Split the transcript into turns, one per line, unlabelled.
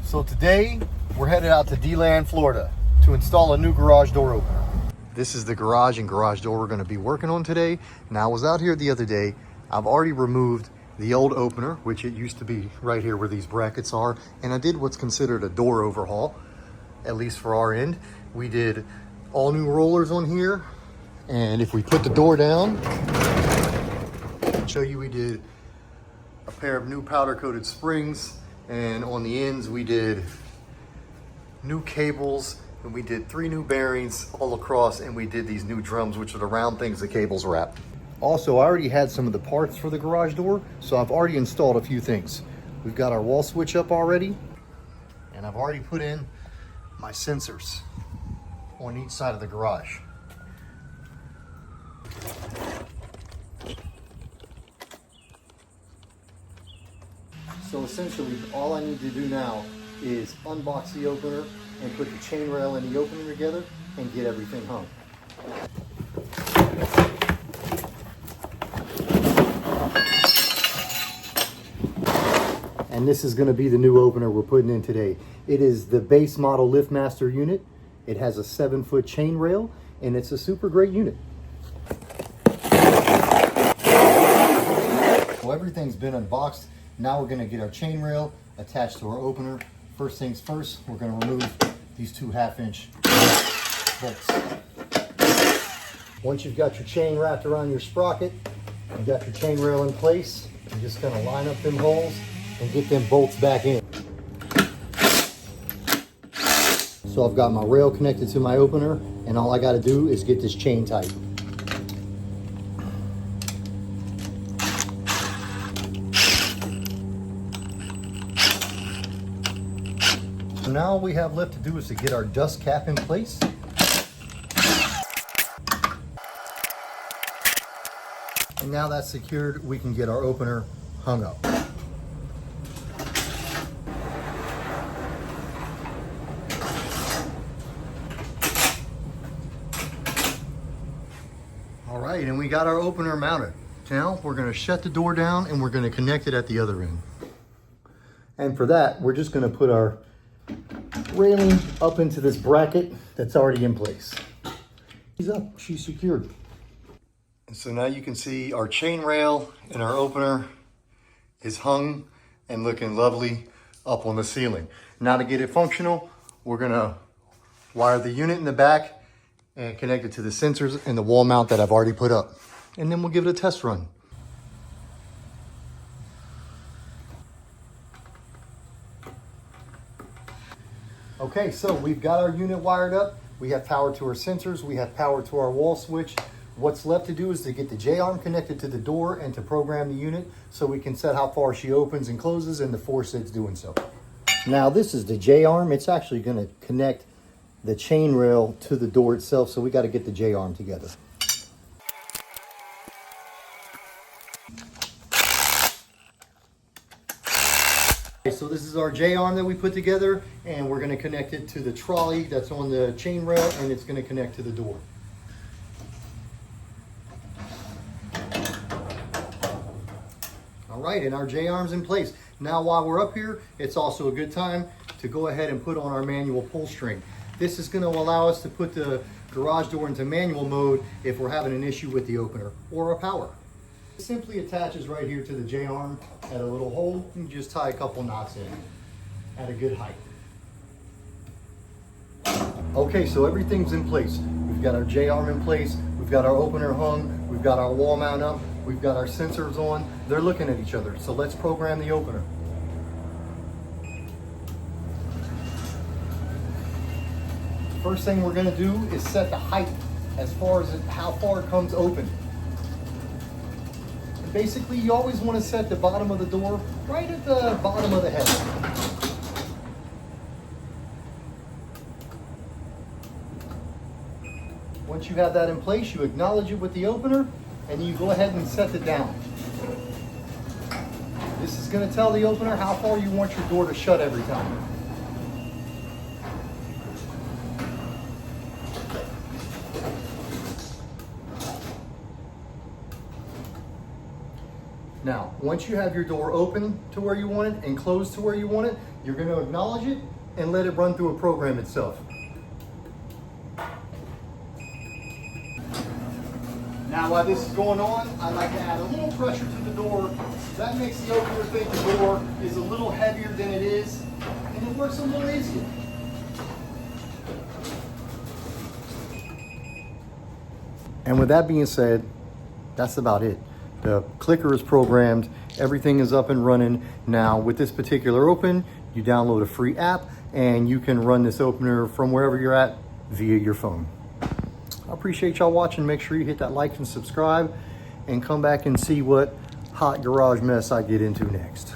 So today we're headed out to DeLand, Florida to install a new garage door opener. This is the garage and garage door we're going to be working on today. Now I was out here the other day. I've already removed the old opener, which it used to be right here where these brackets are. And I did what's considered a door overhaul, at least for our end. We did all new rollers on here. And if we put the door down, I'll show you we did a pair of new powder coated springs. And on the ends, we did new cables, and we did 3 new bearings all across, and we did these new drums, which are the round things the cables wrap. Also, I already had some of the parts for the garage door, so I've already installed a few things. We've got our wall switch up already, and I've already put in my sensors on each side of the garage. So essentially, all I need to do now is unbox the opener and put the chain rail and the opener together and get everything hung. And this is going to be the new opener we're putting in today. It is the base model LiftMaster unit. It has a 7-foot chain rail, and it's a super great unit. Well, everything's been unboxed. Now we're going to get our chain rail attached to our opener. First things first, we're going to remove these 2 1/2-inch bolts. Once you've got your chain wrapped around your sprocket, you got your chain rail in place, you're just going to line up them holes and get them bolts back in. So I've got my rail connected to my opener, and all I got to do is get this chain tight. So now all we have left to do is to get our dust cap in place. And now that's secured, we can get our opener hung up. All right, and we got our opener mounted. Now we're going to shut the door down and we're going to connect it at the other end. And for that, we're just going to put our railing up into this bracket that's already in place. She's up, she's secured. And so now you can see our chain rail and our opener is hung and looking lovely up on the ceiling. Now to get it functional, we're gonna wire the unit in the back and connect it to the sensors and the wall mount that I've already put up. And then we'll give it a test run. Okay, so we've got our unit wired up. We have power to our sensors. We have power to our wall switch. What's left to do is to get the JArm connected to the door and to program the unit so we can set how far she opens and closes and the force it's doing so. Now this is the JArm. It's actually going to connect the chain rail to the door itself, so we got to get the JArm together. So this is our JArm that we put together, and we're going to connect it to the trolley that's on the chain rail, and it's going to connect to the door. All right, and our JArm's in place. Now while we're up here, it's also a good time to go ahead and put on our manual pull string. This is going to allow us to put the garage door into manual mode if we're having an issue with the opener or a power. It simply attaches right here to the JArm at a little hole, and you just tie a couple knots in at a good height. Okay, so everything's in place. We've got our JArm in place, we've got our opener hung, we've got our wall mount up, we've got our sensors on. They're looking at each other, so let's program the opener. First thing we're going to do is set the height as far as how far it comes open. Basically, you always want to set the bottom of the door right at the bottom of the head. Once you have that in place, you acknowledge it with the opener, and you go ahead and set it down. This is going to tell the opener how far you want your door to shut every time. Now, once you have your door open to where you want it and closed to where you want it, you're going to acknowledge it and let it run through a program itself. Now, while this is going on, I like to add a little pressure to the door. That makes the opener think the door is a little heavier than it is, and it works a little easier. And with that being said, that's about it. The clicker is programmed, everything is up and running. Now, with this particular open, you download a free app, and you can run this opener from wherever you're at via your phone. I appreciate y'all watching. Make sure you hit that like and subscribe, and come back and see what hot garage mess I get into next.